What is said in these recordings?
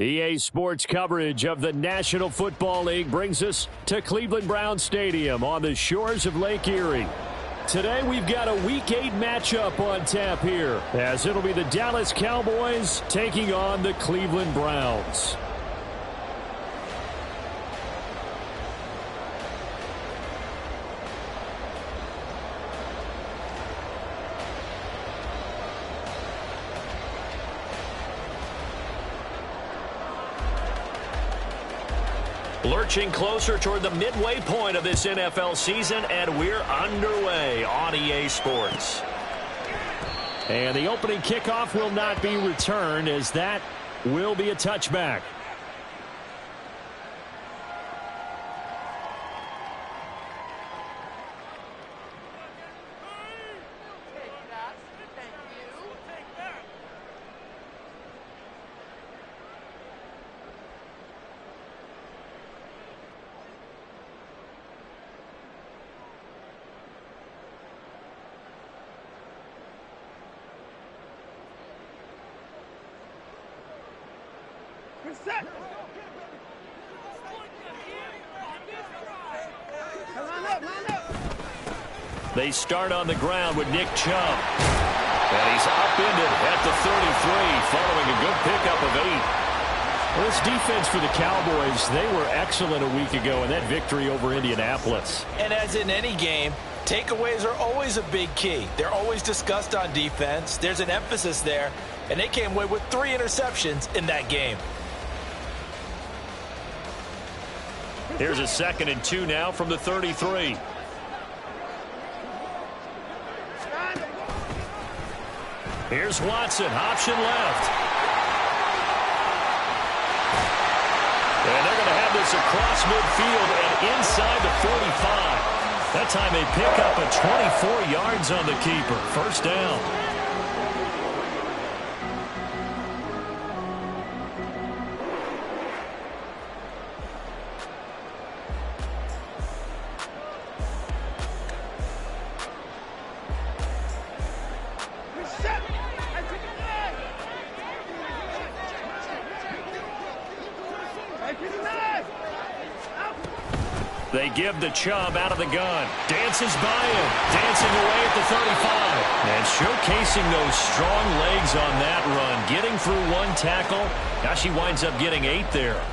EA Sports coverage of the National Football League brings us to Cleveland Browns Stadium on the shores of Lake Erie. Today we've got a Week 8 matchup on tap here, as it'll be the Dallas Cowboys taking on the Cleveland Browns. Lurching closer toward the midway point of this NFL season, and we're underway on EA Sports. And the opening kickoff will not be returned, as that will be a touchback. They start on the ground with Nick Chubb. And he's upended at the 33 following a good pickup of 8. Well, this defense for the Cowboys, they were excellent a week ago in that victory over Indianapolis. And as in any game, takeaways are always a big key. They're always discussed on defense. There's an emphasis there, and they came away with 3 interceptions in that game. Here's a 2nd and 2 now from the 33. Here's Watson, option left. And they're going to have this across midfield and inside the 45. That time they pick up a 24 yards on the keeper. First down. They give the Chubb out of the gun. Dances by him. Dancing away at the 35. And showcasing those strong legs on that run. Getting through 1 tackle. Now she winds up getting 8 there.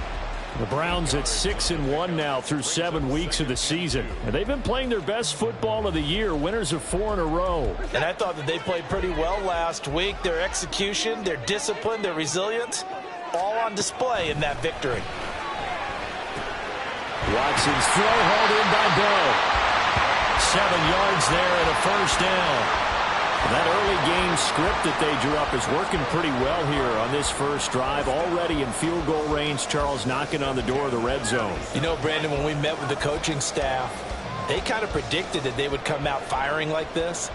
The Browns at 6-1 now through 7 weeks of the season. And they've been playing their best football of the year. Winners of 4 in a row. And I thought that they played pretty well last week. Their execution, their discipline, their resilience, all on display in that victory. Watson's throw hauled in by Bell. 7 yards there and a first down. That early game script that they drew up is working pretty well here on this first drive. Already in field goal range, Charles knocking on the door of the red zone. You know, Brandon, when we met with the coaching staff, they kind of predicted that they would come out firing like this.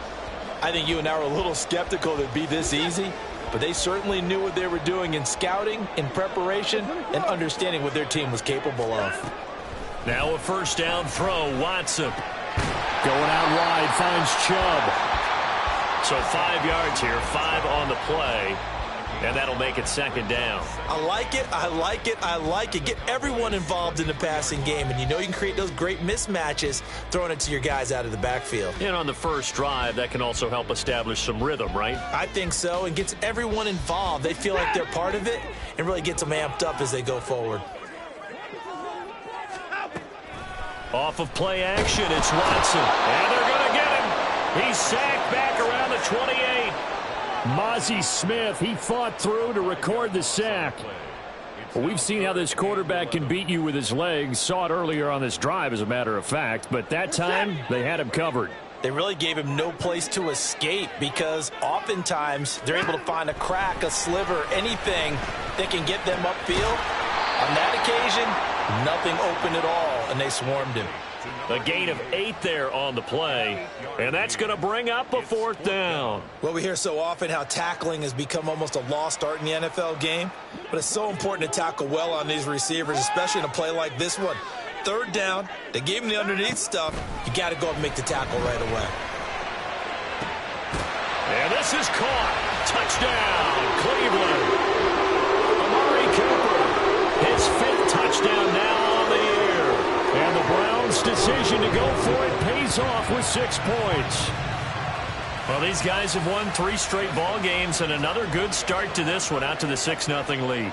I think you and I were a little skeptical that it'd be this easy, but they certainly knew what they were doing in scouting, in preparation, and understanding what their team was capable of. Now a first down throw, Watson. Going out wide, finds Chubb. So 5 yards here, 5 on the play. And that'll make it 2nd down. I like it, I like it, I like it. Get everyone involved in the passing game. And you know you can create those great mismatches throwing it to your guys out of the backfield. And on the first drive, that can also help establish some rhythm, right? I think so, and gets everyone involved. They feel like they're part of it and really gets them amped up as they go forward. Off of play action, it's Watson. And they're going to get him. He's sacked back around the 28. Mozzie Smith, he fought through to record the sack. Well, we've seen how this quarterback can beat you with his legs. Saw it earlier on this drive, as a matter of fact. But that time, they had him covered. They really gave him no place to escape because oftentimes they're able to find a crack, a sliver, anything that can get them upfield. On that occasion, nothing open at all, and they swarmed him. A gain of 8 there on the play, and that's going to bring up a 4th down. Well, we hear so often how tackling has become almost a lost art in the NFL game, but it's so important to tackle well on these receivers, especially in a play like this one. 3rd down, they gave him the underneath stuff. You got to go and make the tackle right away. And this is caught. Touchdown, Cleveland. Amari Cooper to go for it. Pays off with 6 points. Well, these guys have won 3 straight ball games and another good start to this one, out to the 6-0 lead.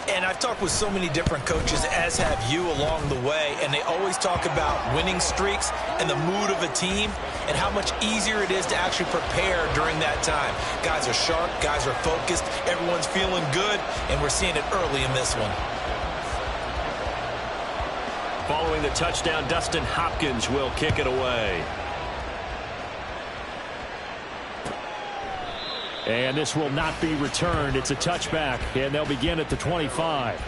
And I've talked with so many different coaches, as have you, along the way, and they always talk about winning streaks and the mood of a team and how much easier it is to actually prepare during that time. Guys are sharp, guys are focused, everyone's feeling good, and we're seeing it early in this one. Following the touchdown, Dustin Hopkins will kick it away. And this will not be returned. It's a touchback, and they'll begin at the 25.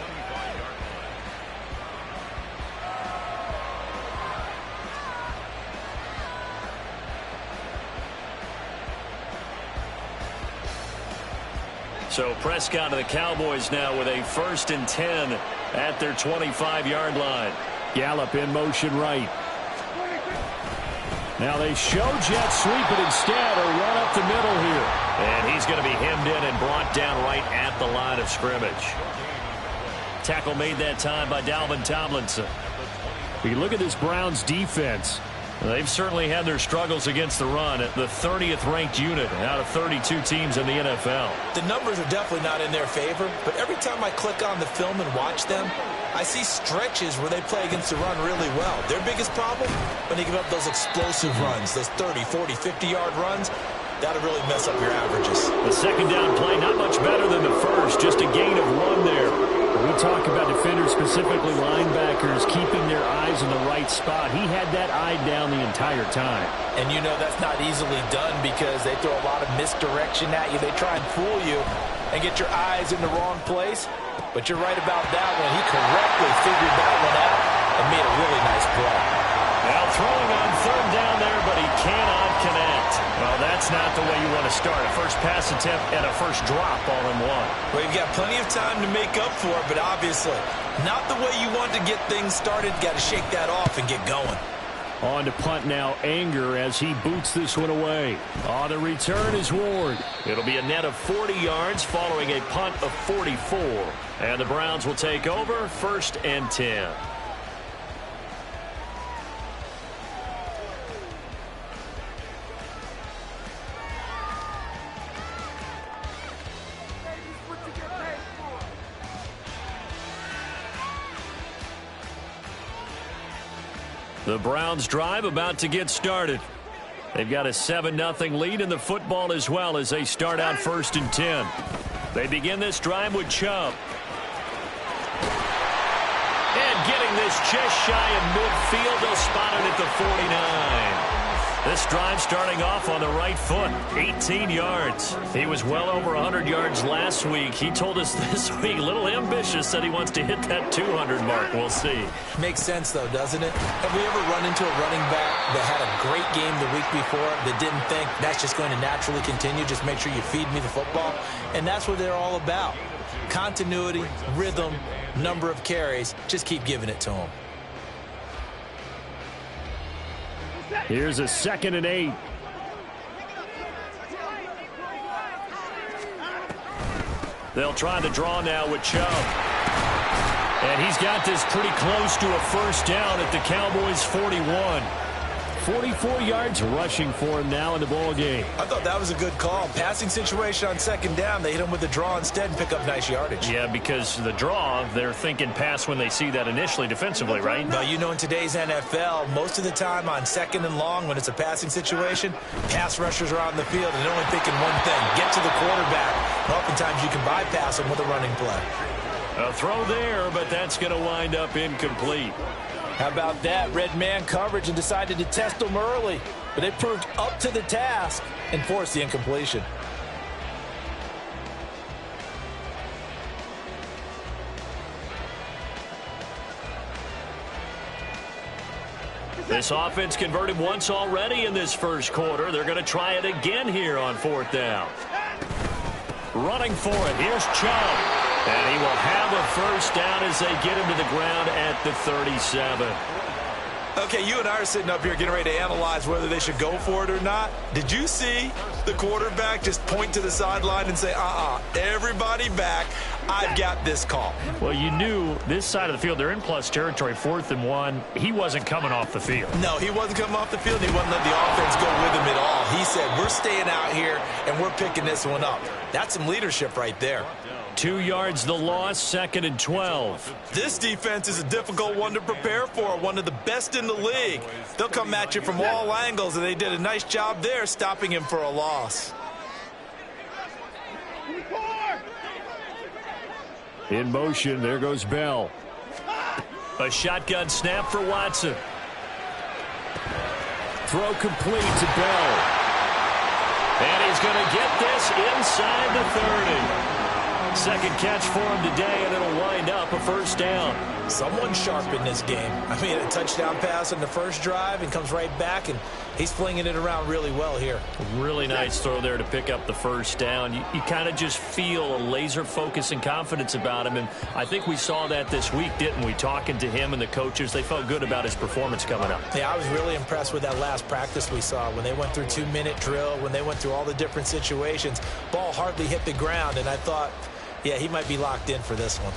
So Prescott of the Cowboys now with a 1st and 10 at their 25-yard line. Gallup in motion right. Now they show jet sweep it instead, or run up the middle here. And he's going to be hemmed in and brought down right at the line of scrimmage. Tackle made that time by Dalvin Tomlinson. We look at this Browns defense. They've certainly had their struggles against the run, at the 30th ranked unit out of 32 teams in the NFL. The numbers are definitely not in their favor, but every time I click on the film and watch them, I see stretches where they play against the run really well. Their biggest problem, when they give up those explosive runs, those 30, 40, 50-yard runs, that'll really mess up your averages. The second down play, not much better than the first, just a gain of 1 there. We talk about defenders, specifically linebackers, keeping their eyes in the right spot. He had that eye down the entire time. And you know that's not easily done because they throw a lot of misdirection at you. They try and fool you and get your eyes in the wrong place. But you're right about that one. He correctly figured that one out and made a really nice play. Now throwing on 3rd down there, but he cannot connect. Well, that's not the way you want to start. A first pass attempt and a first drop all in one. Well, you've got plenty of time to make up for it, but obviously not the way you want to get things started. Got to shake that off and get going. On to punt now, Anger, as he boots this one away. On the return is Ward. It'll be a net of 40 yards following a punt of 44. And the Browns will take over, 1st and 10. The Browns drive about to get started. They've got a 7-0 lead in the football as well as they start out 1st and 10. They begin this drive with Chubb. And getting this just shy of midfield, they'll spot it at the 49. This drive starting off on the right foot, 18 yards. He was well over 100 yards last week. He told us this week, a little ambitious, said he wants to hit that 200 mark. We'll see. Makes sense, though, doesn't it? Have we ever run into a running back that had a great game the week before that didn't think that's just going to naturally continue? Just make sure you feed me the football. And that's what they're all about. Continuity, rhythm, number of carries. Just keep giving it to them. Here's a 2nd and 8. They'll try the draw now with Chubb. And he's got this pretty close to a first down at the Cowboys' 41. 44 yards rushing for him now in the ball game. I thought that was a good call. Passing situation on 2nd down. They hit him with the draw instead and pick up nice yardage. Yeah, because the draw, they're thinking pass when they see that initially defensively, right? No, you know in today's NFL, most of the time on 2nd and long when it's a passing situation, pass rushers are on the field and they're only thinking one thing, get to the quarterback. And oftentimes you can bypass them with a running play. A throw there, but that's going to wind up incomplete. How about that? Red man coverage and decided to test them early. But they proved up to the task and forced the incompletion. This offense converted once already in this first quarter. They're going to try it again here on 4th down. Running for it. Here's Chubb. And he will have a first down as they get him to the ground at the 37. Okay, you and I are sitting up here getting ready to analyze whether they should go for it or not. Did you see the quarterback just point to the sideline and say, everybody back, I've got this call? Well, you knew this side of the field, they're in plus territory, 4th and 1. He wasn't coming off the field. No, he wasn't coming off the field. He wasn't letting the offense go with him at all. He said, we're staying out here, and we're picking this one up. That's some leadership right there. 2 yards the loss, 2nd and 12. This defense is a difficult one to prepare for, one of the best in the league. They'll come at you from all angles, and they did a nice job there stopping him for a loss. In motion, there goes Bell. A shotgun snap for Watson. Throw complete to Bell. And he's going to get this inside the 30. Second catch for him today, and it'll wind up a first down. Someone sharp in this game. I mean, a touchdown pass on the first drive and comes right back, and he's flinging it around really well here. Really nice throw there to pick up the first down. You kind of just feel a laser focus and confidence about him, and I think we saw that this week, didn't we? Talking to him and the coaches, they felt good about his performance coming up. Yeah, I was really impressed with that last practice we saw when they went through 2-minute drill, when they went through all the different situations. Ball hardly hit the ground, and I thought, yeah, he might be locked in for this one.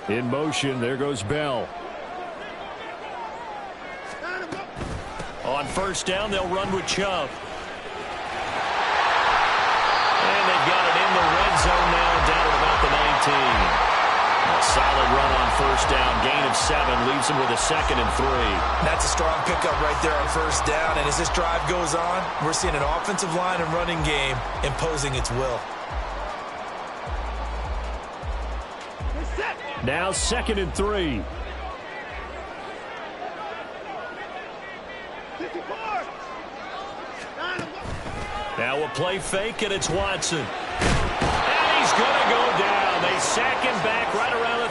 In motion, there goes Bell. On first down, they'll run with Chubb. And they've got it in the red zone now, down at about the 19. A solid run on first down. Gain of 7 leaves them with a 2nd and 3. That's a strong pickup right there on first down. And as this drive goes on, we're seeing an offensive line and running game imposing its will. Now 2nd and 3. Now a play fake, and it's Watson. And he's going to go down. They sack him back right around the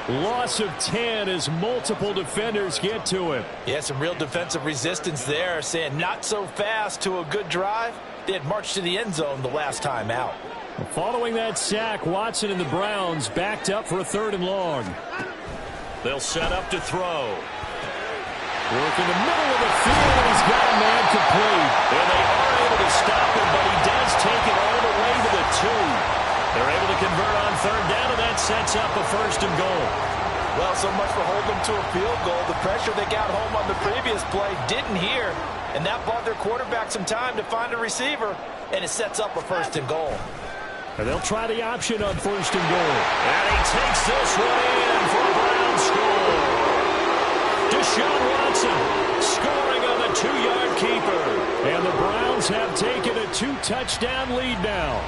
30. Loss of 10 as multiple defenders get to him. Yeah, some real defensive resistance there, saying not so fast to a good drive. They had marched to the end zone the last time out. Following that sack, Watson and the Browns backed up for a 3rd and long. They'll set up to throw. Work in the middle of the field, and he's got a man complete. And they are able to stop him, but he does take it all the way to the 2. They're able to convert on 3rd down, and that sets up a 1st and goal. Well, so much for holding them to a field goal. The pressure they got home on the previous play didn't hear, and that bought their quarterback some time to find a receiver, and it sets up a 1st and goal. And they'll try the option on 1st and goal. And he takes this one in for a Brown score. Deshaun Watson scoring on the 2-yard keeper. And the Browns have taken a 2-touchdown lead now.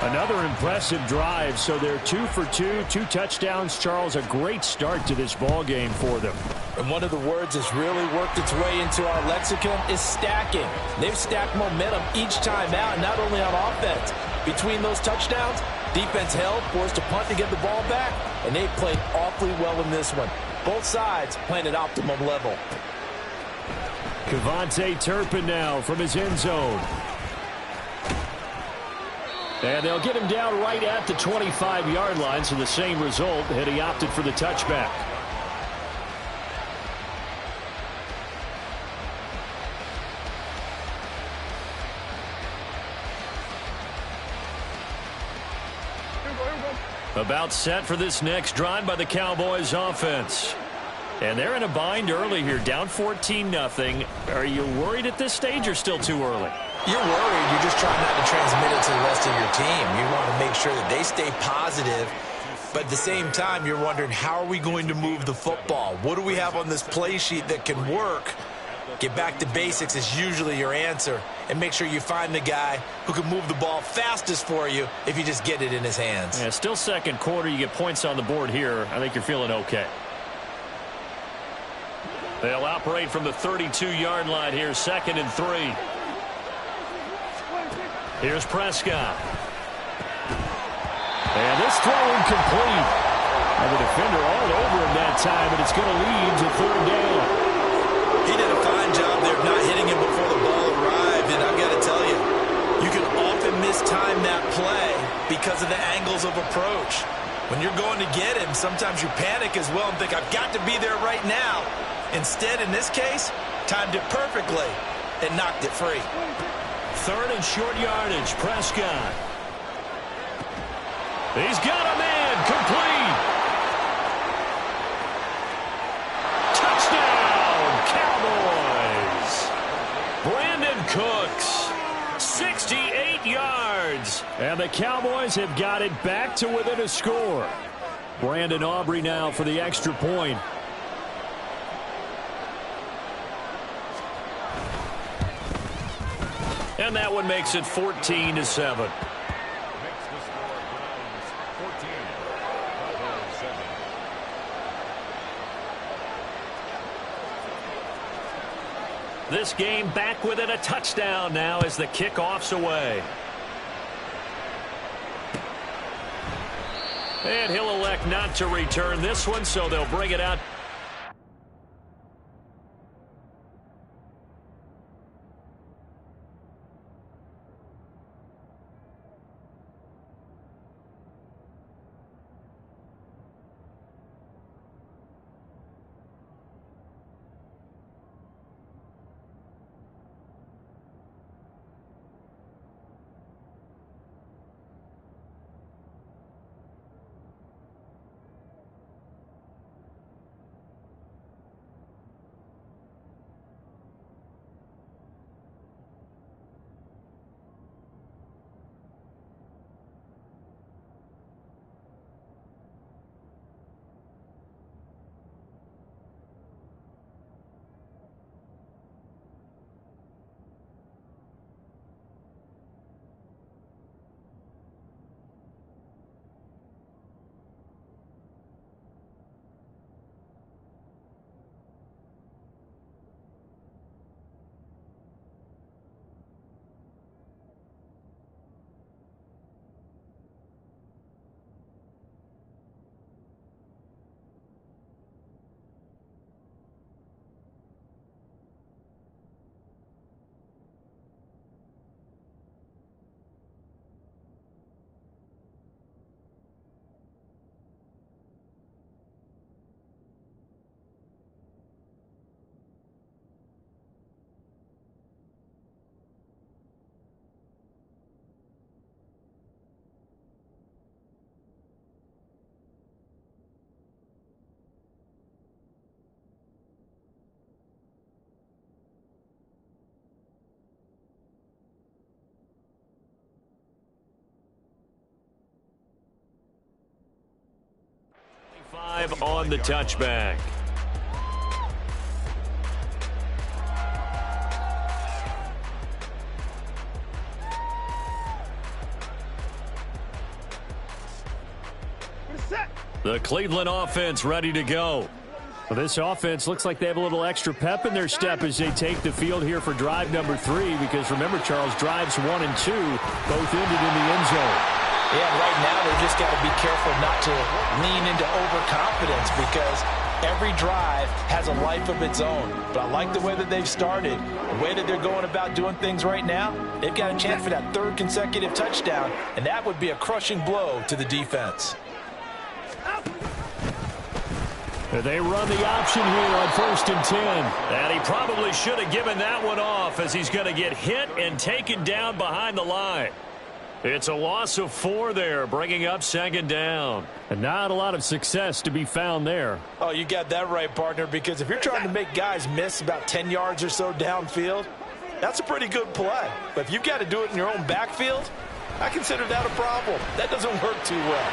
Another impressive drive, so they're 2 for 2, 2 touchdowns. Charles, a great start to this ball game for them. And one of the words that's really worked its way into our lexicon is stacking. They've stacked momentum each time out, not only on offense. Between those touchdowns, defense held, forced to punt to get the ball back, and they played awfully well in this one. Both sides playing at optimum level. Kevontae Turpin now from his end zone. And they'll get him down right at the 25-yard line, so the same result, and he opted for the touchback. About set for this next drive by the Cowboys offense. And they're in a bind early here, down 14-0. Are you worried at this stage or still too early? You're worried. You're just trying not to transmit it to the rest of your team. You want to make sure that they stay positive. But at the same time, you're wondering, how are we going to move the football? What do we have on this play sheet that can work? Get back to basics is usually your answer. And make sure you find the guy who can move the ball fastest for you if you just get it in his hands. Yeah, still second quarter. You get points on the board here. I think you're feeling okay. They'll operate from the 32-yard line here, 2nd and 3. Here's Prescott. And this throw incomplete. And the defender all over him that time, and it's going to lead to third down. He did a fine job there of not hitting him before the ball arrived, and I've got to tell you, you can often mistime that play because of the angles of approach. When you're going to get him, sometimes you panic as well and think, I've got to be there right now. Instead, in this case, timed it perfectly and knocked it free. Third and short yardage, Prescott. He's got a man, complete. Touchdown, Cowboys. Brandon Cooks, 68 yards. And the Cowboys have got it back to within a score. Brandon Aubrey now for the extra point. And that one makes it 14-7. This game back within a touchdown now as the kickoff's away. And he'll elect not to return this one, so they'll bring it out. On the touchback. The Cleveland offense ready to go. Well, this offense looks like they have a little extra pep in their step as they take the field here for drive number 3, because remember, Charles, drives 1 and 2 both ended in the end zone. Yeah, right now they just got to be careful not to lean into overconfidence, because every drive has a life of its own. But I like the way that they've started, the way that they're going about doing things right now. They've got a chance for that 3rd consecutive touchdown, and that would be a crushing blow to the defense. They run the option here on 1st and 10. And he probably should have given that one off, as he's going to get hit and taken down behind the line. It's a loss of 4 there, bringing up 2nd down. And not a lot of success to be found there. Oh, you got that right, partner, because if you're trying to make guys miss about 10 yards or so downfield, that's a pretty good play. But if you've got to do it in your own backfield, I consider that a problem. That doesn't work too well.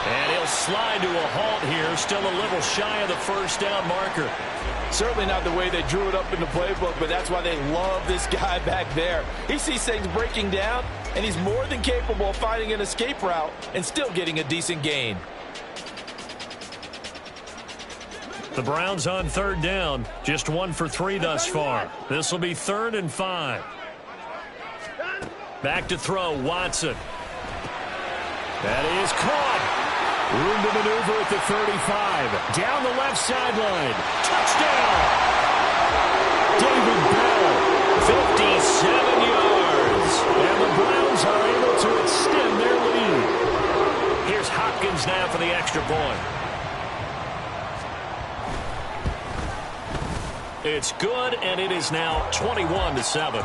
And he'll slide to a halt here, still a little shy of the 1st down marker. Certainly not the way they drew it up in the playbook, but that's why they love this guy back there. He sees things breaking down, and he's more than capable of finding an escape route and still getting a decent gain. The Browns on 3rd down, just 1 for 3 thus far. This will be 3rd and 5. Back to throw, Watson. That is caught. Room to maneuver at the 35. Down the left sideline. Touchdown! David Bell, 57 yards. And the Browns are able to extend their lead. Here's Hopkins now for the extra point. It's good, and it is now 21-7.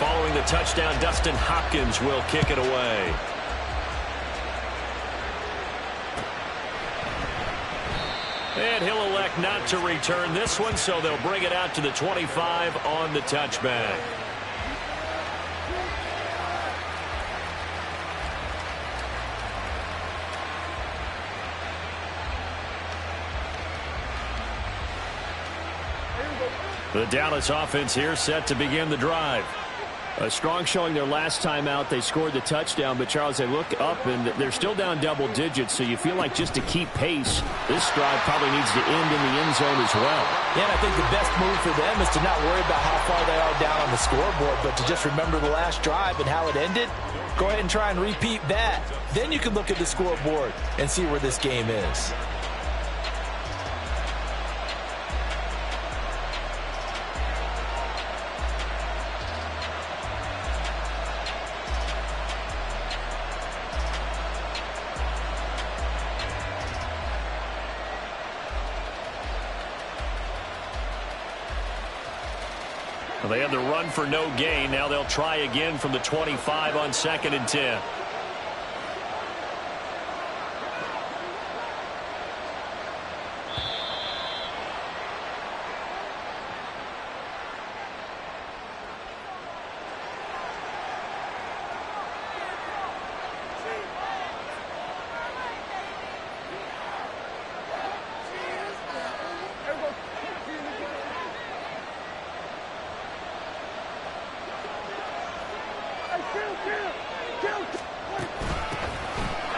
Following the touchdown, Dustin Hopkins will kick it away. And he'll elect not to return this one, so they'll bring it out to the 25 on the touchback. The Dallas offense here set to begin the drive. A strong showing their last time out. They scored the touchdown, but Charles, they look up and they're still down double digits, so you feel like just to keep pace, this drive probably needs to end in the end zone as well. Yeah, and I think the best move for them is to not worry about how far they are down on the scoreboard, but to just remember the last drive and how it ended. Go ahead and try and repeat that. Then you can look at the scoreboard and see where this game is. Well, they had the run for no gain. Now they'll try again from the 25 on 2nd and 10.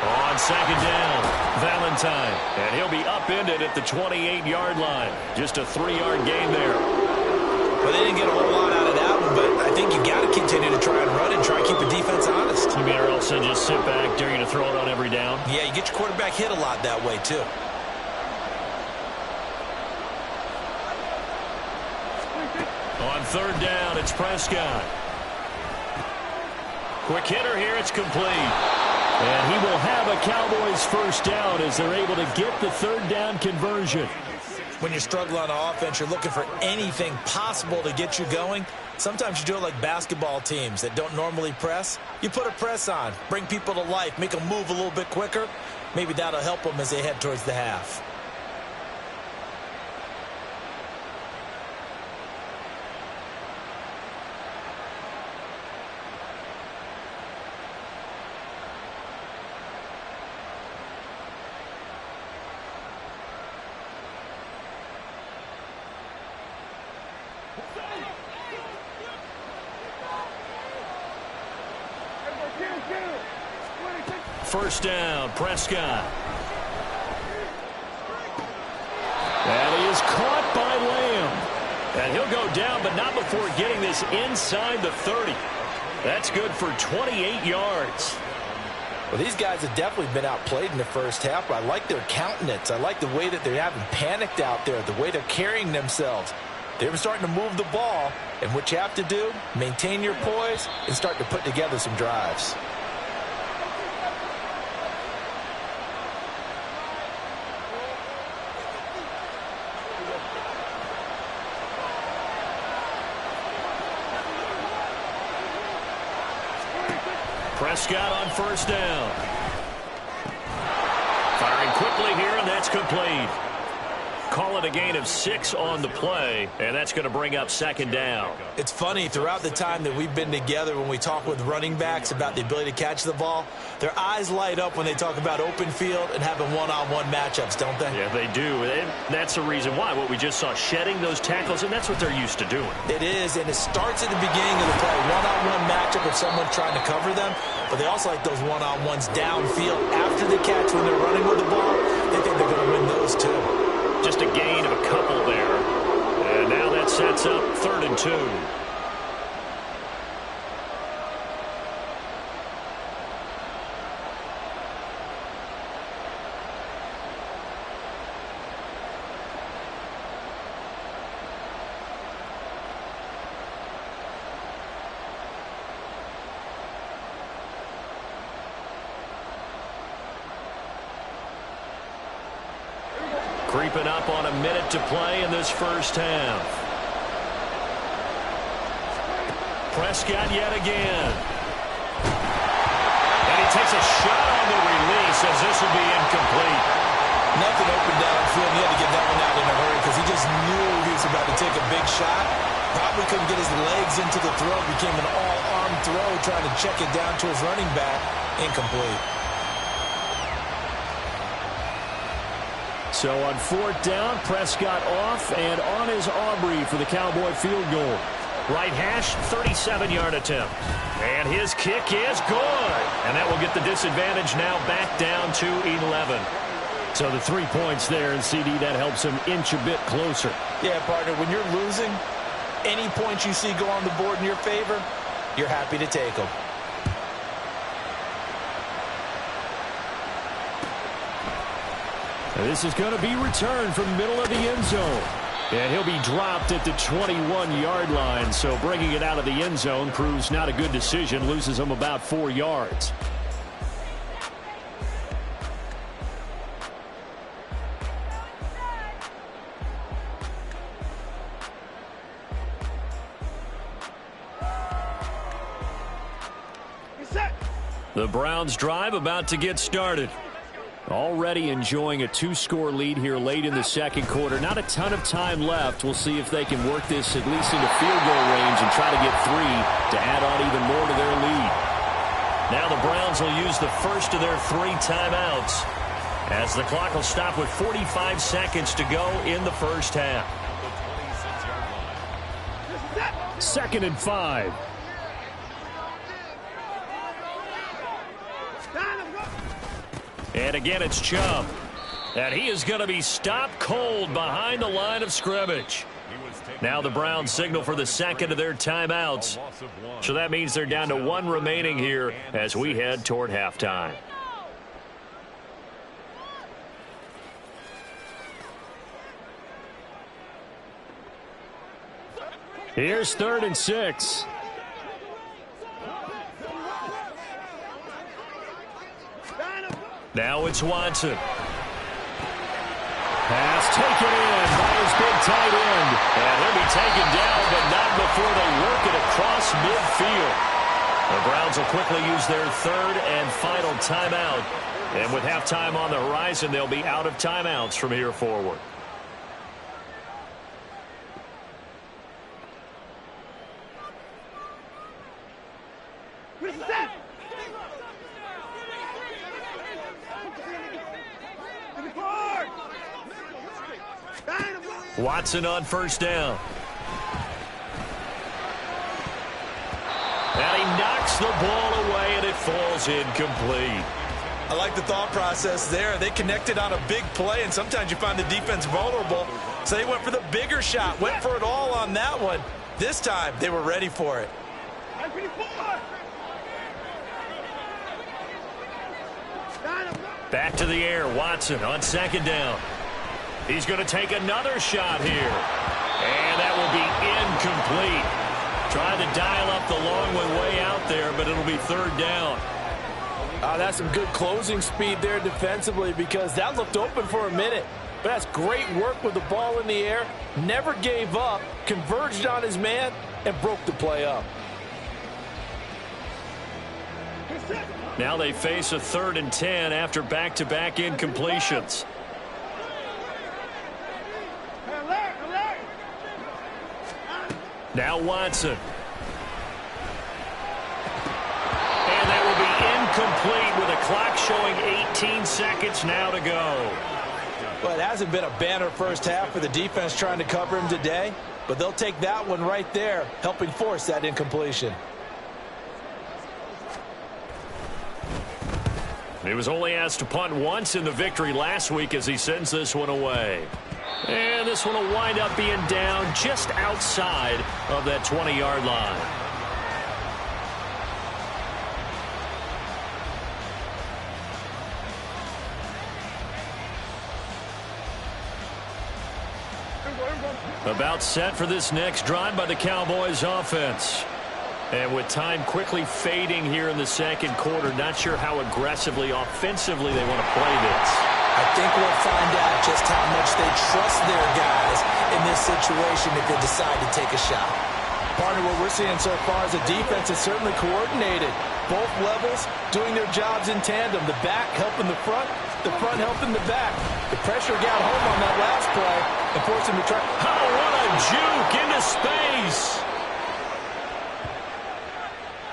On 2nd down, Valentine. And he'll be upended at the 28-yard line. Just a 3-yard gain there. Well, they didn't get a whole lot out of that one, but I think you got to continue to try and run and try and keep the defense honest. You mean, or else they just sit back, dare you to throw it on every down? Yeah, you get your quarterback hit a lot that way, too. On 3rd down, it's Prescott. Quick hitter here, it's complete. And he will have a Cowboys first down as they're able to get the 3rd down conversion. When you're struggling on offense, you're looking for anything possible to get you going. Sometimes you do it like basketball teams that don't normally press. You put a press on, bring people to life, make them move a little bit quicker. Maybe that'll help them as they head towards the half. First down, Prescott. And he is caught by Lamb. And he'll go down, but not before getting this inside the 30. That's good for 28 yards. Well, these guys have definitely been outplayed in the first half, but I like their countenance. I like the way that they haven't panicked out there, the way they're carrying themselves. They're starting to move the ball, and what you have to do, maintain your poise and start to put together some drives. Prescott on first down. Firing quickly here, and that's complete. call it a gain of 6 on the play, and that's going to bring up second down. It's funny, throughout the time that we've been together, when we talk with running backs about the ability to catch the ball, their eyes light up when they talk about open field and having one-on-one matchups, don't they? Yeah, they do. And that's the reason why. What we just saw, shedding those tackles, and that's what they're used to doing. It is, and it starts at the beginning of the play. One-on-one matchup with someone trying to cover them, but they also like those one-on-ones downfield after the catch when they're running with the ball. They think they're going to win those too. Just a gain of a couple there. And now that sets up 3rd and 2. Creeping up on a minute to play in this first half. Prescott yet again. And he takes a shot on the release as this will be incomplete. Nothing open downfield. He had to get that one out in a hurry because he just knew he was about to take a big shot. Probably couldn't get his legs into the throw. Became an all-arm throw, trying to check it down to his running back. Incomplete. So on 4th down, Prescott off, and on is Aubrey for the Cowboy field goal. Right hash, 37-yard attempt. And his kick is good. And that will get the disadvantage now back down to 11. So the 3 points there, and CD, that helps him inch a bit closer. Yeah, partner, when you're losing, any points you see go on the board in your favor, you're happy to take them. This is going to be returned from the middle of the end zone. And he'll be dropped at the 21-yard line. So bringing it out of the end zone proves not a good decision. Loses him about 4 yards. The Browns drive about to get started. Already enjoying a 2-score lead here late in the second quarter. Not a ton of time left. We'll see if they can work this at least into field goal range and try to get 3 to add on even more to their lead. Now the Browns will use the first of their 3 timeouts as the clock will stop with 45 seconds to go in the first half. 2nd and 5. And again, it's Chubb. And he is going to be stopped cold behind the line of scrimmage. Now the Browns signal for the second of their timeouts. So that means they're down to 1 remaining here as we head toward halftime. Here's 3rd and 6. Now it's Watson. Pass taken in by his big tight end. And he'll be taken down, but not before they work it across midfield. The Browns will quickly use their 3rd and final timeout. And with halftime on the horizon, they'll be out of timeouts from here forward. Watson on 1st down. And he knocks the ball away, and it falls incomplete. I like the thought process there. They connected on a big play, and sometimes you find the defense vulnerable. So they went for the bigger shot, went for it all on that one. This time, they were ready for it. Back to the air, Watson on 2nd down. He's going to take another shot here. And that will be incomplete. Trying to dial up the long one way out there, but it'll be 3rd down. That's some good closing speed there defensively because that looked open for a minute. But that's great work with the ball in the air. Never gave up, converged on his man, and broke the play up. Now they face a 3rd and 10 after back-to-back incompletions. Now Watson. And that will be incomplete with a clock showing 18 seconds now to go. Well, it hasn't been a banner first half for the defense trying to cover him today, but they'll take that one right there, helping force that incompletion. He was only asked to punt once in the victory last week as he sends this one away. And this one will wind up being down just outside of that 20-yard line. About set for this next drive by the Cowboys offense. And with time quickly fading here in the second quarter, not sure how aggressively, offensively they want to play this. I think we'll find out just how much they trust their guys in this situation if they decide to take a shot. Partner, what we're seeing so far is the defense is certainly coordinated. Both levels doing their jobs in tandem. The back helping the front helping the back. The pressure got home on that last play and forced him to try. Oh, what a juke into space.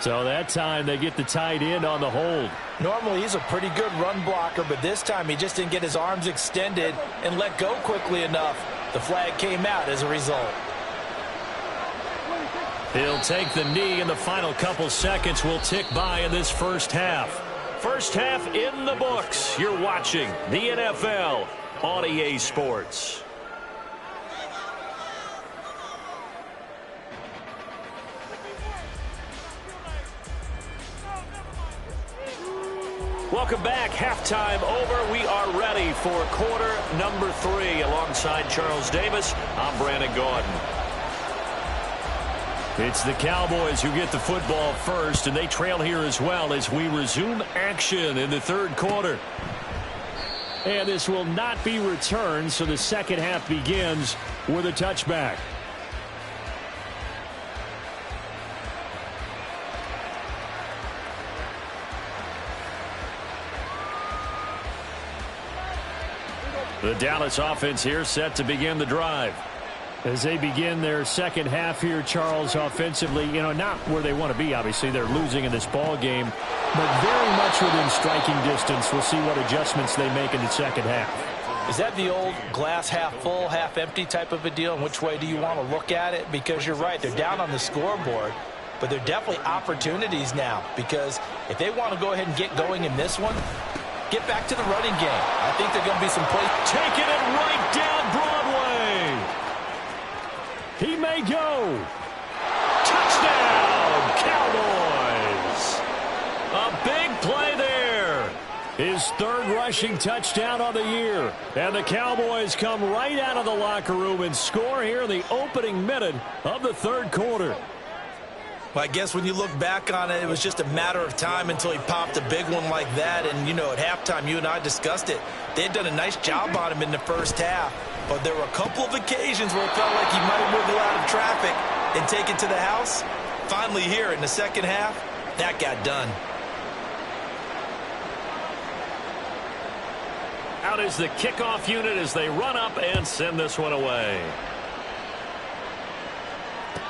So that time they get the tight end on the hold. Normally he's a pretty good run blocker, but this time he just didn't get his arms extended and let go quickly enough. The flag came out as a result. He'll take the knee, and the final couple seconds will tick by in this first half. First half in the books. You're watching the NFL on EA Sports. Welcome back. Halftime over. We are ready for quarter number 3. Alongside Charles Davis, I'm Brandon Gordon. It's the Cowboys who get the football first, and they trail here as well as we resume action in the third quarter. And this will not be returned, so the second half begins with a touchback. The Dallas offense here set to begin the drive. As they begin their second half here, Charles, offensively, not where they want to be, obviously. They're losing in this ball game, but very much within striking distance. We'll see what adjustments they make in the second half. Is that the old glass half full, half empty type of a deal? And which way do you want to look at it? Because you're right, they're down on the scoreboard, but they're definitely opportunities now. Because if they want to go ahead and get going in this one, get back to the running game. I think they're going to be some plays. Taking it right down Broadway. He may go. Touchdown, Cowboys. A big play there. His third rushing touchdown on the year. And the Cowboys come right out of the locker room and score here in the opening minute of the third quarter. Well, I guess when you look back on it, it was just a matter of time until he popped a big one like that. And, at halftime, you and I discussed it. They had done a nice job on him in the first half. But there were a couple of occasions where it felt like he might wiggle out of traffic and take it to the house. Finally here in the second half, that got done. Out is the kickoff unit as they run up and send this one away.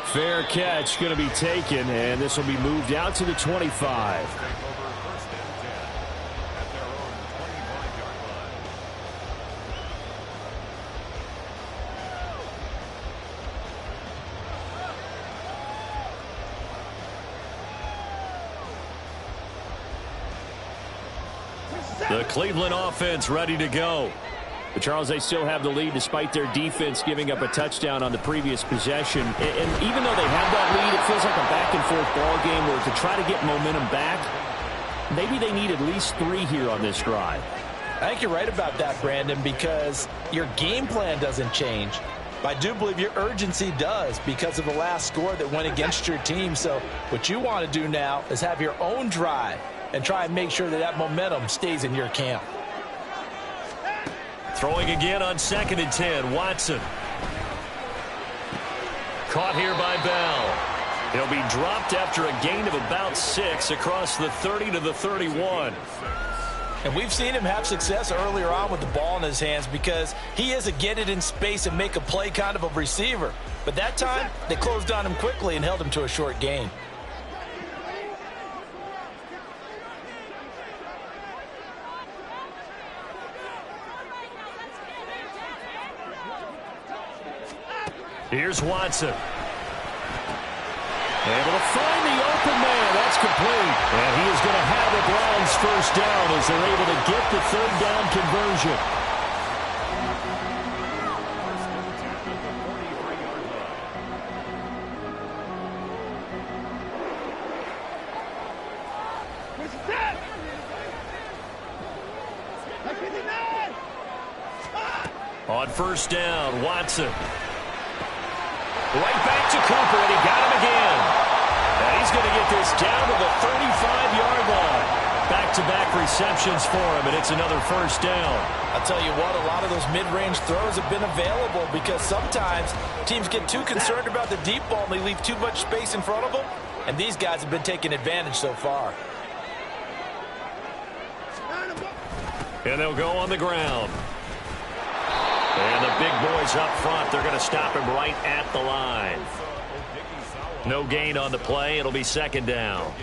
Fair catch going to be taken, and this will be moved out to the 25. The Cleveland offense ready to go. But Charles, they still have the lead despite their defense giving up a touchdown on the previous possession. And even though they have that lead, it feels like a back-and-forth ball game where to try to get momentum back, maybe they need at least 3 here on this drive. I think you're right about that, Brandon, because your game plan doesn't change. But I do believe your urgency does because of the last score that went against your team. So what you want to do now is have your own drive and try and make sure that that momentum stays in your camp. Throwing again on 2nd and 10, Watson. Caught here by Bell. He'll be dropped after a gain of about 6 across the 30 to the 31. And we've seen him have success earlier on with the ball in his hands because he is a get it in space and make a play kind of a receiver. But that time, they closed on him quickly and held him to a short gain. Here's Watson. Able to find the open man. That's complete. And he is going to have the Browns first down as they're able to get the third down conversion. On first down, Watson. Right back to Cooper, and he got him again. And he's going to get this down to the 35-yard line. Back-to-back receptions for him, and it's another first down. I'll tell you what, a lot of those mid-range throws have been available because sometimes teams get too concerned about the deep ball and they leave too much space in front of them, and these guys have been taking advantage so far. And they'll go on the ground. And the big boys up front, they're going to stop him right at the line. No gain on the play. It'll be second down.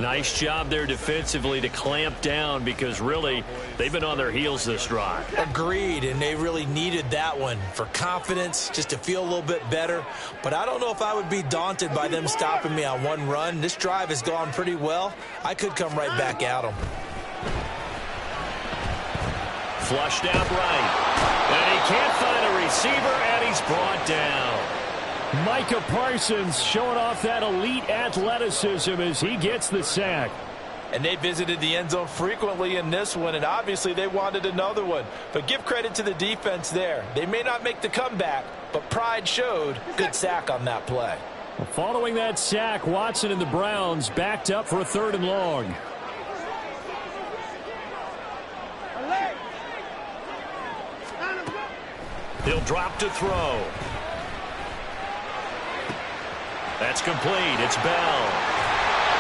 Nice job there defensively to clamp down because really they've been on their heels this drive. Agreed, and they really needed that one for confidence, just to feel a little bit better. But I don't know if I would be daunted by them stopping me on one run. This drive has gone pretty well. I could come right back at them. Flushed out right. And he can't find a receiver, and he's brought down. Micah Parsons showing off that elite athleticism as he gets the sack. And they visited the end zone frequently in this one, and obviously they wanted another one. But give credit to the defense there. They may not make the comeback, but pride showed. Good sack on that play. Following that sack, Watson and the Browns backed up for a 3rd and long. He'll drop to throw. That's complete. It's Bell.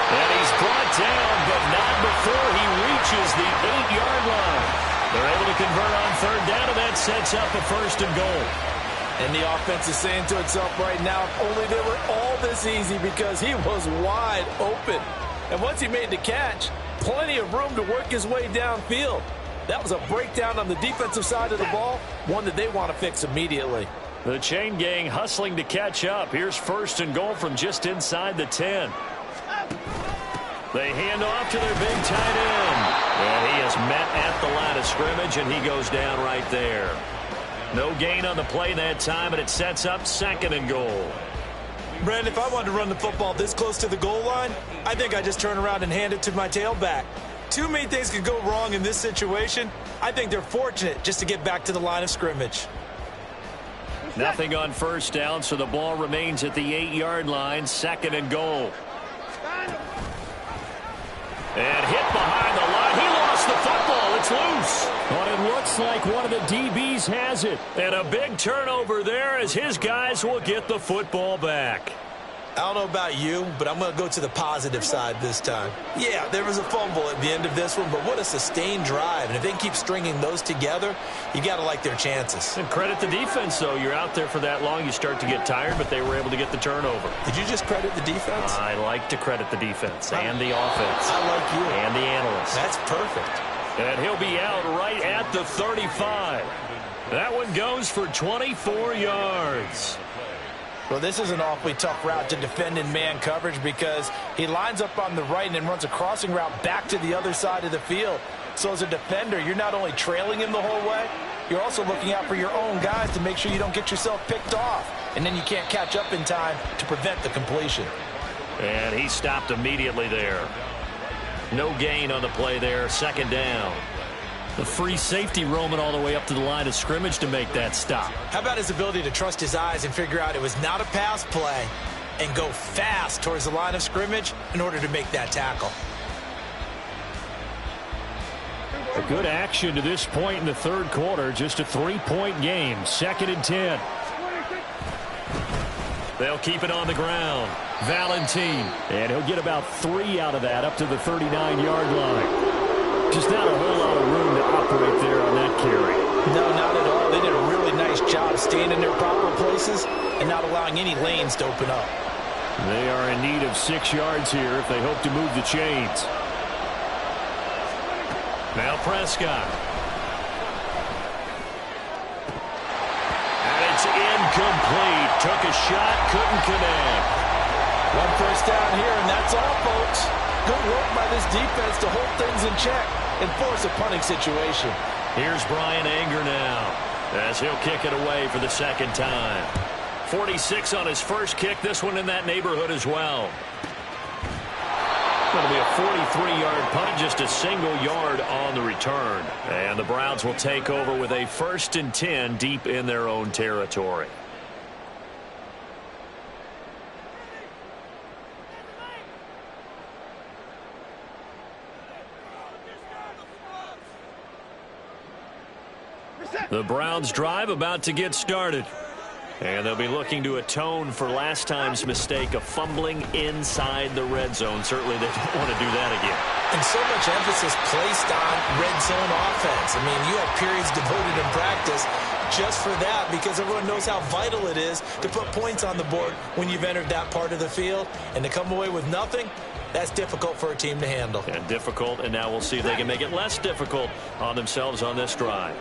And he's brought down, but not before he reaches the 8-yard line. They're able to convert on 3rd down, and that sets up a 1st and goal. And the offense is saying to itself right now, if only they were all this easy, because he was wide open. And once he made the catch, plenty of room to work his way downfield. That was a breakdown on the defensive side of the ball, one that they want to fix immediately. The chain gang hustling to catch up. Here's 1st and goal from just inside the 10. They hand off to their big tight end. And he is met at the line of scrimmage, and he goes down right there. No gain on the play that time, and it sets up 2nd and goal. Brandon, if I wanted to run the football this close to the goal line, I think I just turn around and hand it to my tailback. Too many things could go wrong in this situation. I think they're fortunate just to get back to the line of scrimmage. Nothing on 1st down, so the ball remains at the 8-yard line. 2nd and goal. And hit behind the line. He lost the football. It's loose. But it looks like one of the DBs has it. And a big turnover there as his guys will get the football back. I don't know about you, but I'm going to go to the positive side this time. Yeah, there was a fumble at the end of this one, but what a sustained drive. And if they can keep stringing those together, you got to like their chances. And credit the defense, though. You're out there for that long, you start to get tired, but they were able to get the turnover. Did you just credit the defense? I like to credit the defense and the offense. I like you. And the analysts. That's perfect. And he'll be out right at the 35. That one goes for 24 yards. Well, this is an awfully tough route to defend in man coverage because he lines up on the right and then runs a crossing route back to the other side of the field. So as a defender, you're not only trailing him the whole way, you're also looking out for your own guys to make sure you don't get yourself picked off. And then you can't catch up in time to prevent the completion. And he stopped immediately there. No gain on the play there. 2nd down. The free safety roaming all the way up to the line of scrimmage to make that stop. How about his ability to trust his eyes and figure out it was not a pass play and go fast towards the line of scrimmage in order to make that tackle? A good action to this point in the 3rd quarter. Just a 3-point game. 2nd and 10. They'll keep it on the ground. Valentine. And he'll get about 3 out of that up to the 39-yard line. Just not a whole lot of room to operate there on that carry. No, not at all. They did a really nice job staying in their proper places and not allowing any lanes to open up. They are in need of 6 yards here if they hope to move the chains. Now Prescott. And it's incomplete. Took a shot, couldn't connect. 1 first down here, and that's all, folks. Good work by this defense to hold things in check and force a punting situation. Here's Brian Anger now as he'll kick it away for the second time. 46 on his first kick. This one in that neighborhood as well. Going to be a 43-yard punt, just a single yard on the return. And the Browns will take over with a 1st and 10 deep in their own territory. The Browns drive about to get started. And they'll be looking to atone for last time's mistake of fumbling inside the red zone. Certainly they don't want to do that again. And so much emphasis placed on red zone offense. I mean, you have periods devoted in practice just for that because everyone knows how vital it is to put points on the board when you've entered that part of the field. And to come away with nothing, that's difficult for a team to handle. And difficult, and now we'll see if they can make it less difficult on themselves on this drive.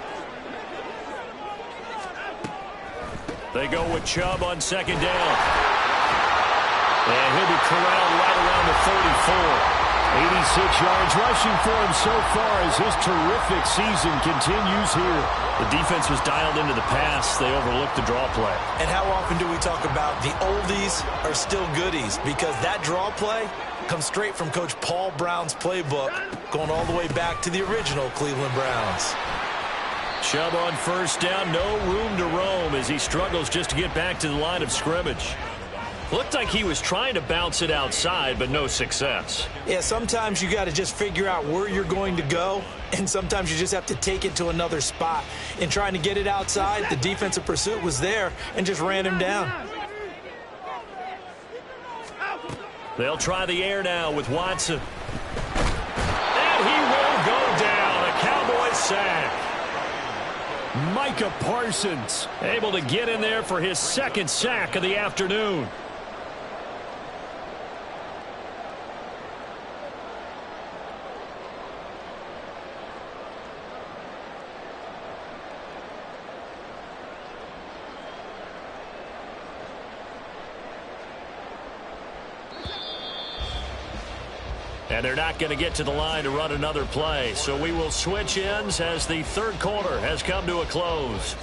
They go with Chubb on second down. And he'll be corralled right around the 34. 86 yards rushing for him so far as his terrific season continues here. The defense was dialed into the pass. They overlooked the draw play. And how often do we talk about the oldies are still goodies? Because that draw play comes straight from Coach Paul Brown's playbook, going all the way back to the original Cleveland Browns. Chubb on first down, no room to roam as he struggles just to get back to the line of scrimmage. Looked like he was trying to bounce it outside, but no success. Yeah, sometimes you got to just figure out where you're going to go, and sometimes you just have to take it to another spot. In trying to get it outside, the defensive pursuit was there and just ran him down. They'll try the air now with Watson. And he will go down. A Cowboys sack. Micah Parsons able to get in there for his 2nd sack of the afternoon. And they're not going to get to the line to run another play. So we will switch ends as the 3rd quarter has come to a close.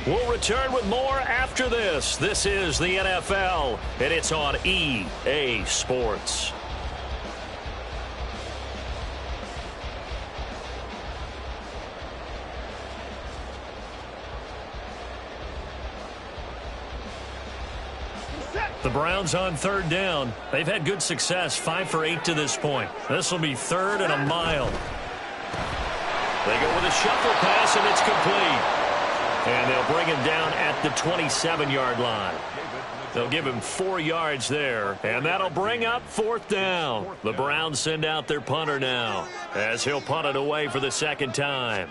We'll return with more after this. This is the NFL, and it's on EA Sports. The Browns on 3rd down. They've had good success, 5 for 8 to this point. This will be 3rd and a mile. They go with a shuffle pass, and it's complete. And they'll bring him down at the 27-yard line. They'll give him 4 yards there, and that'll bring up 4th down. The Browns send out their punter now as he'll punt it away for the 2nd time.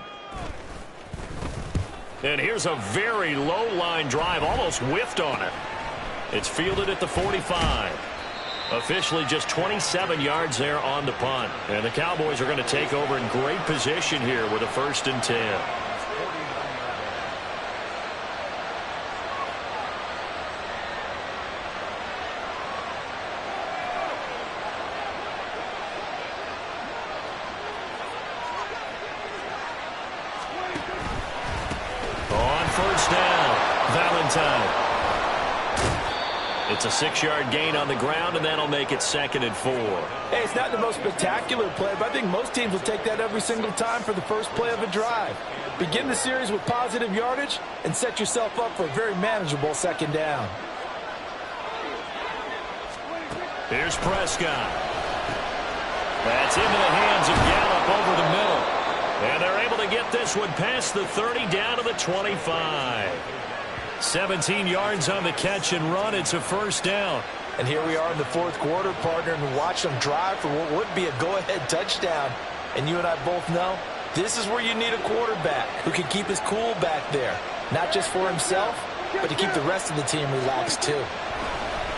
And here's a very low-line drive, almost whiffed on it. It's fielded at the 45. Officially just 27 yards there on the punt. And the Cowboys are going to take over in great position here with a 1st and 10. On 1st down, Valentine. It's a 6-yard gain on the ground, and that'll make it 2nd and 4. Hey, it's not the most spectacular play, but I think most teams will take that every single time for the first play of a drive. Begin the series with positive yardage and set yourself up for a very manageable 2nd down. Here's Prescott. That's into the hands of Gallup over the middle. And they're able to get this one past the 30 down to the 25. 17 yards on the catch and run. It's a 1st down. And here we are in the 4th quarter, partner, and watch them drive for what would be a go-ahead touchdown. And you and I both know this is where you need a quarterback who can keep his cool back there. Not just for himself, but to keep the rest of the team relaxed too.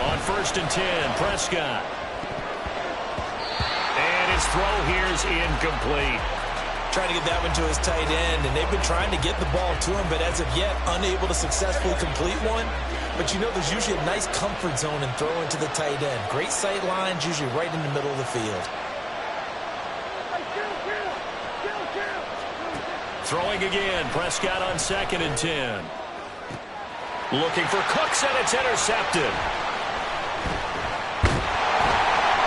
On 1st and 10, Prescott. And his throw here is incomplete. Trying to get that one to his tight end, and they've been trying to get the ball to him, but as of yet, unable to successfully complete one. But you know there's usually a nice comfort zone in throwing to the tight end. Great sight lines, usually right in the middle of the field. Throwing again, Prescott on 2nd and 10. Looking for Cooks, and it's intercepted.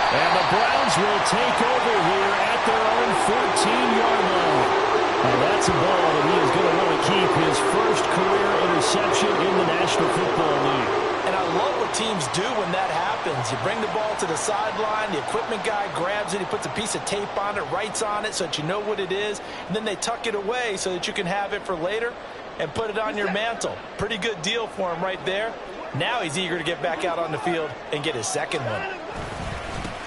And the Browns will take over here at their own 14-yard line. And that's a ball that he is going to want to keep, his first career interception in the National Football League. And I love what teams do when that happens. You bring the ball to the sideline, the equipment guy grabs it, he puts a piece of tape on it, writes on it so that you know what it is, and then they tuck it away so that you can have it for later and put it on your mantle. Pretty good deal for him right there. Now he's eager to get back out on the field and get his second one.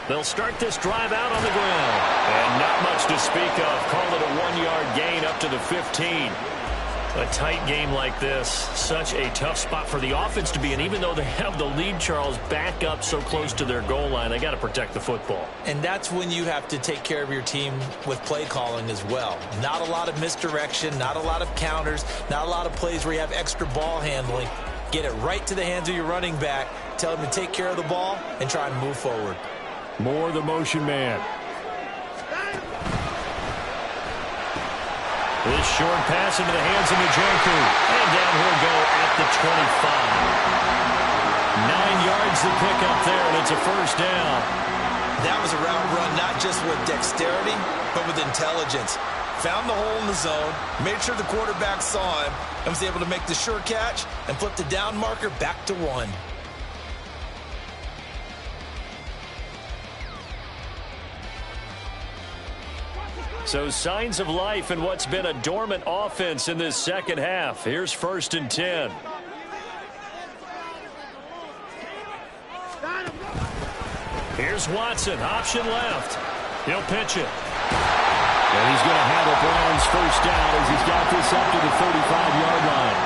They'll start this drive out on the ground. And not much to speak of. Call it a 1-yard gain up to the 15. A tight game like this, such a tough spot for the offense to be in. Even though they have the lead, Charles, back up so close to their goal line, they got to protect the football. And that's when you have to take care of your team with play calling as well. Not a lot of misdirection, not a lot of counters, not a lot of plays where you have extra ball handling. Get it right to the hands of your running back, tell him to take care of the ball, and try and move forward. More the motion man. This short pass into the hands of Njoku. And down he'll go at the 25. 9 yards to pick up there, and it's a first down. That was a route run not just with dexterity, but with intelligence. Found the hole in the zone, made sure the quarterback saw him, and was able to make the sure catch and flip the down marker back to 1. So signs of life in what's been a dormant offense in this second half. Here's 1st and 10. Here's Watson, option left. He'll pitch it. And he's going to have a Browns first down as he's got this up to the 35-yard line.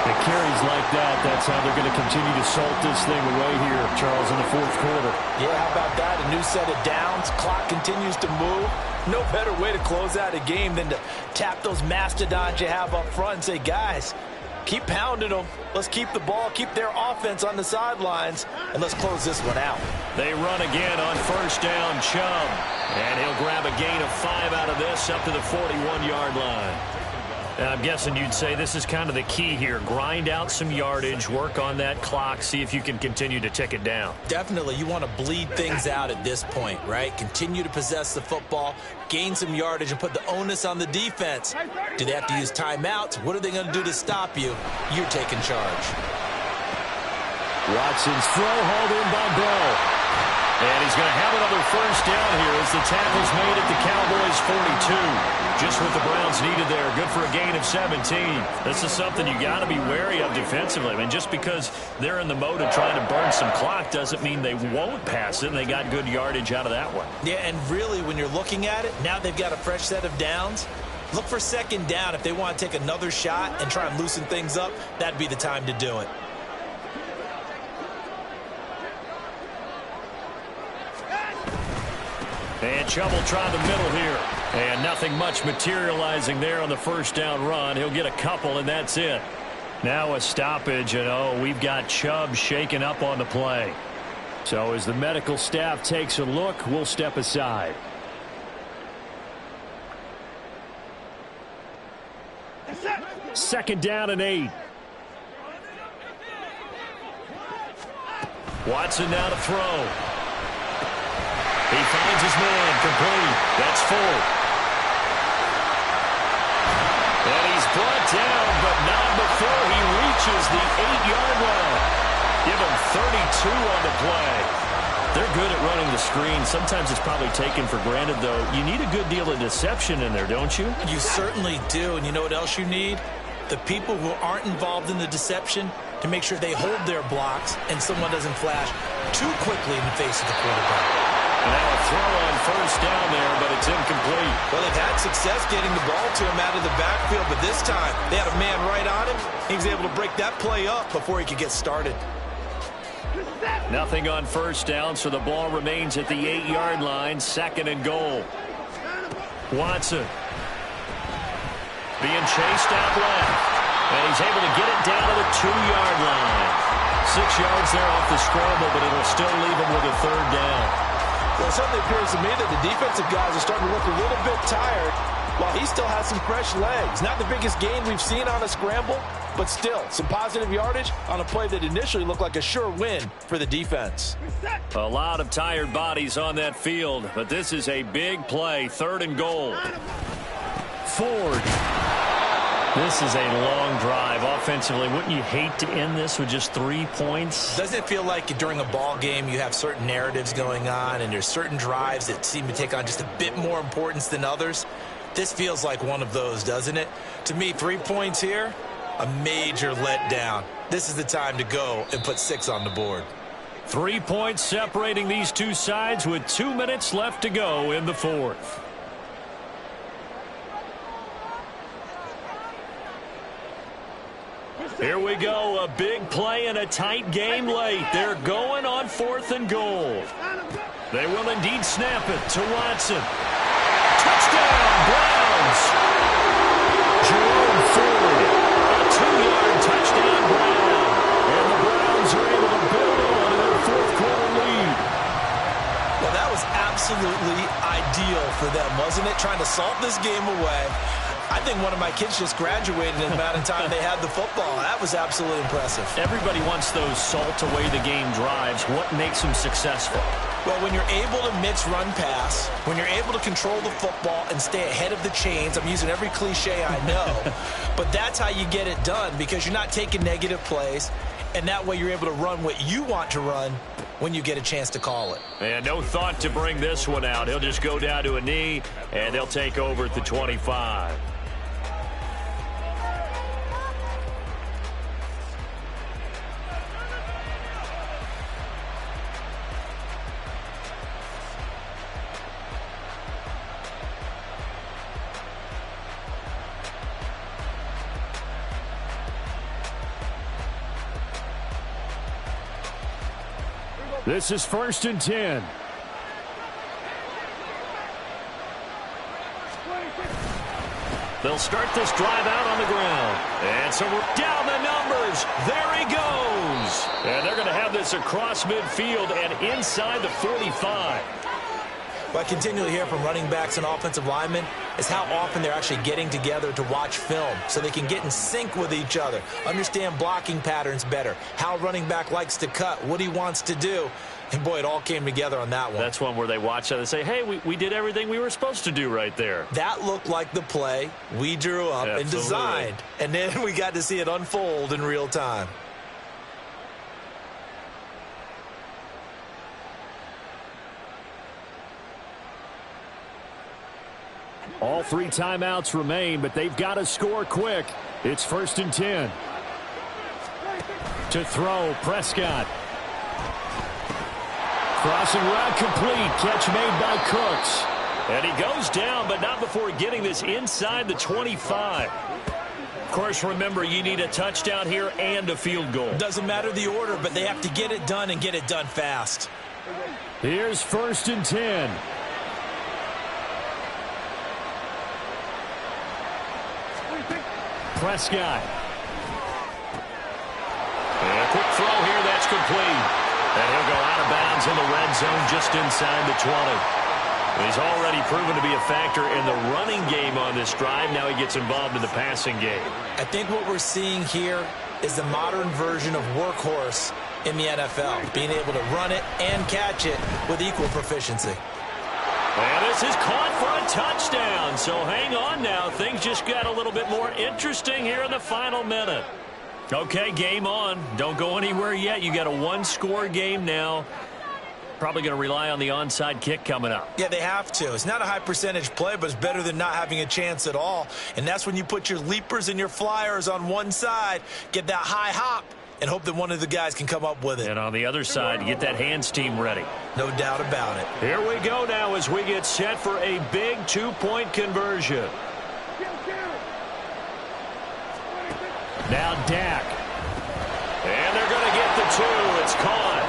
The carries like that, that's how they're going to continue to salt this thing away here, Charles, in the 4th quarter. Yeah, how about that? A new set of downs. Clock continues to move. No better way to close out a game than to tap those mastodons you have up front and say, guys, keep pounding them. Let's keep the ball, keep their offense on the sidelines, and let's close this one out. They run again on first down, Chubb. And he'll grab a gain of 5 out of this up to the 41-yard line. I'm guessing you'd say this is kind of the key here. Grind out some yardage, work on that clock, see if you can continue to tick it down. Definitely. You want to bleed things out at this point, right? Continue to possess the football, gain some yardage, and put the onus on the defense. Do they have to use timeouts? What are they going to do to stop you? You're taking charge. Watson's throw hauled in by Bell. And he's going to have another first down here as the tackle's made at the Cowboys' 42. Just what the Browns needed there. Good for a gain of 17. This is something you got to be wary of defensively. I mean, just because they're in the mode of trying to burn some clock doesn't mean they won't pass it, and they got good yardage out of that one. Yeah, and really, when you're looking at it, now they've got a fresh set of downs. Look for second down. If they want to take another shot and try and loosen things up, that'd be the time to do it. And Chubb will try the middle here. And nothing much materializing there on the first down run. He'll get a couple, and that's it. Now a stoppage, and we've got Chubb shaken up on the play. So as the medical staff takes a look, we'll step aside. Second down and 8. Watson now to throw. He finds his man, complete. That's full. And he's brought down, but not before he reaches the 8-yard line. Give him 32 on the play. They're good at running the screen. Sometimes it's probably taken for granted, though. You need a good deal of deception in there, don't you? You certainly do. And you know what else you need? The people who aren't involved in the deception to make sure they hold their blocks and someone doesn't flash too quickly in the face of the quarterback. Now a throw on first down there, but it's incomplete. Well, they've had success getting the ball to him out of the backfield, but this time they had a man right on him. He was able to break that play up before he could get started. Nothing on first down, so the ball remains at the 8-yard line, 2nd and goal. Watson being chased out left, and he's able to get it down to the 2-yard line. 6 yards there off the scramble, but it'll still leave him with a 3rd down. Well, it certainly appears to me that the defensive guys are starting to look a little bit tired while he still has some fresh legs. Not the biggest gain we've seen on a scramble, but still some positive yardage on a play that initially looked like a sure win for the defense. A lot of tired bodies on that field, but this is a big play. 3rd and goal. Ford. This is a long drive offensively. Wouldn't you hate to end this with just 3 points? Doesn't it feel like during a ball game you have certain narratives going on and there's certain drives that seem to take on just a bit more importance than others? This feels like one of those, doesn't it? To me, 3 points here, a major letdown. This is the time to go and put 6 on the board. 3 points separating these two sides with 2 minutes left to go in the 4th. Here we go, a big play and a tight game late. They're going on 4th and goal. They will indeed snap it to Watson. Touchdown, Browns. Jerome Ford, a 2-yard touchdown Brown. And the Browns are able to build on their 4th quarter lead. Well, that was absolutely ideal for them, wasn't it? Trying to salt this game away. I think one of my kids just graduated in the amount of time they had the football. That was absolutely impressive. Everybody wants those salt-away-the-game drives. What makes them successful? Well, when you're able to mix run-pass, when you're able to control the football and stay ahead of the chains, I'm using every cliche I know, but that's how you get it done because you're not taking negative plays, and that way you're able to run what you want to run when you get a chance to call it. And no thought to bring this one out. He'll just go down to a knee, and they'll take over at the 25. This is 1st and 10. They'll start this drive out on the ground. And so we're down the numbers. There he goes. And they're going to have this across midfield and inside the 45. What I continually hear from running backs and offensive linemen is how often they're actually getting together to watch film so they can get in sync with each other, understand blocking patterns better, how a running back likes to cut, what he wants to do. And, boy, it all came together on that one. That's one where they watch that and say, hey, we did everything we were supposed to do right there. That looked like the play we drew up and designed. And then we got to see it unfold in real time. All 3 timeouts remain, but they've got to score quick. It's 1st and 10. To throw, Prescott. Crossing route complete. Catch made by Cooks. And he goes down, but not before getting this inside the 25. Of course, remember, you need a touchdown here and a field goal. Doesn't matter the order, but they have to get it done and get it done fast. Here's 1st and 10. Prescott. And a quick throw here, that's complete. And he'll go out of bounds in the red zone just inside the 20. He's already proven to be a factor in the running game on this drive. Now he gets involved in the passing game. I think what we're seeing here is the modern version of workhorse in the NFL, being able to run it and catch it with equal proficiency. And this is caught for a touchdown. So hang on now. Things just got a little bit more interesting here in the final minute. Okay, game on. Don't go anywhere yet. You got a 1-score game now. Probably going to rely on the onside kick coming up. Yeah, they have to. It's not a high percentage play, but it's better than not having a chance at all. And that's when you put your leapers and your flyers on one side, get that high hop, and hope that one of the guys can come up with it. And on the other side, get that hands team ready. No doubt about it. Here we go now as we get set for a big 2-point conversion. Now Dak. And they're going to get the 2. It's caught.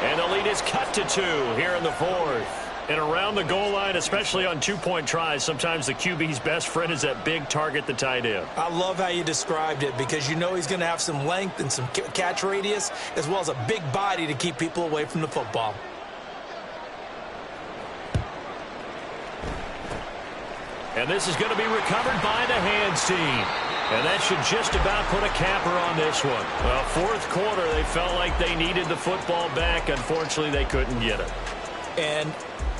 And the lead is cut to 2 here in the fourth. And around the goal line, especially on 2-point tries, sometimes the QB's best friend is that big target, the tight end. I love how you described it because you know he's going to have some length and some catch radius as well as a big body to keep people away from the football. And this is going to be recovered by the hands team. And that should just about put a capper on this one. Well, fourth quarter, they felt like they needed the football back. Unfortunately, they couldn't get it. And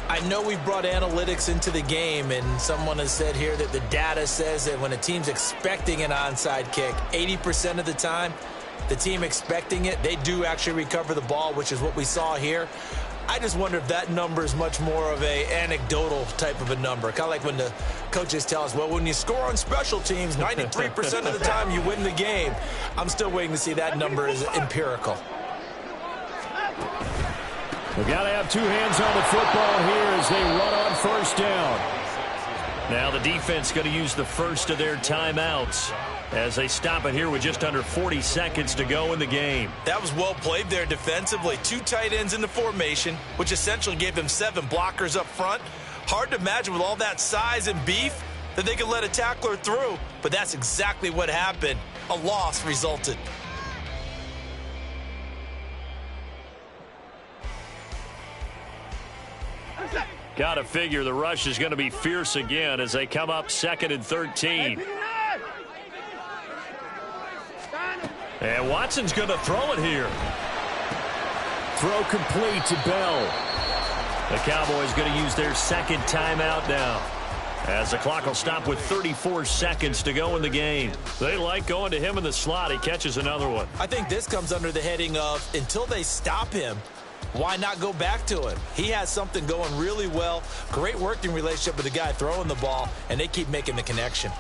I know we've brought analytics into the game, and someone has said here that the data says that when a team's expecting an onside kick, 80% of the time, the team expecting it, they do actually recover the ball, which is what we saw here. I just wonder if that number is much more of a anecdotal type of a number. Kind of like when the coaches tell us, well, when you score on special teams, 93% of the time you win the game. I'm still waiting to see that number is empirical. We've got to have two hands on the football here as they run on first down. Now the defense going to use the first of their timeouts as they stop it here with just under 40 seconds to go in the game. That was well played there defensively. 2 tight ends in the formation, which essentially gave them 7 blockers up front. Hard to imagine with all that size and beef that they could let a tackler through, but that's exactly what happened. A loss resulted. Got to figure the rush is going to be fierce again as they come up 2nd and 13. And Watson's going to throw it here. Throw complete to Bell. The Cowboys going to use their second timeout now, as the clock will stop with 34 seconds to go in the game. They like going to him in the slot. He catches another one. I think this comes under the heading of until they stop him, why not go back to him? He has something going really well. Great working relationship with the guy throwing the ball, and they keep making the connection.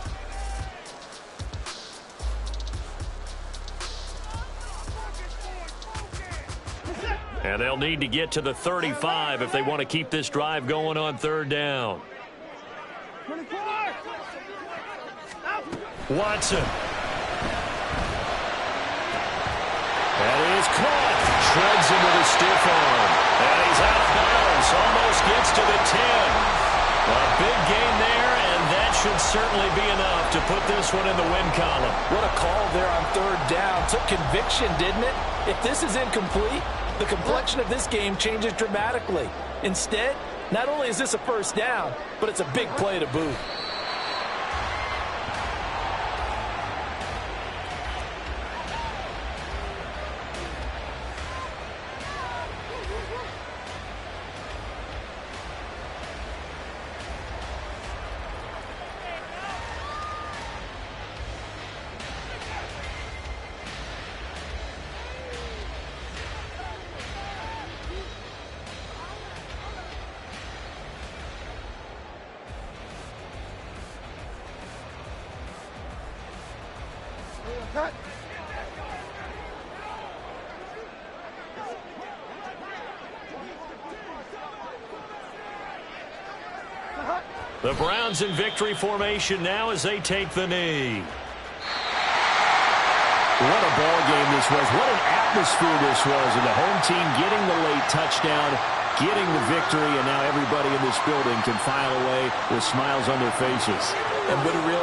And they'll need to get to the 35 if they want to keep this drive going on 3rd down. Watson. That is caught. Treads into the stiff arm. And he's out of bounds. Almost gets to the 10. A big gain there, and that should certainly be enough to put this one in the win column. What a call there on 3rd down. Took conviction, didn't it? If this is incomplete, the complexion of this game changes dramatically. Instead, not only is this a 1st down, but it's a big play to boot. The Browns in victory formation now as they take the knee. What a ball game this was. What an atmosphere this was. And the home team getting the late touchdown, getting the victory, and now everybody in this building can file away with smiles on their faces. And what a real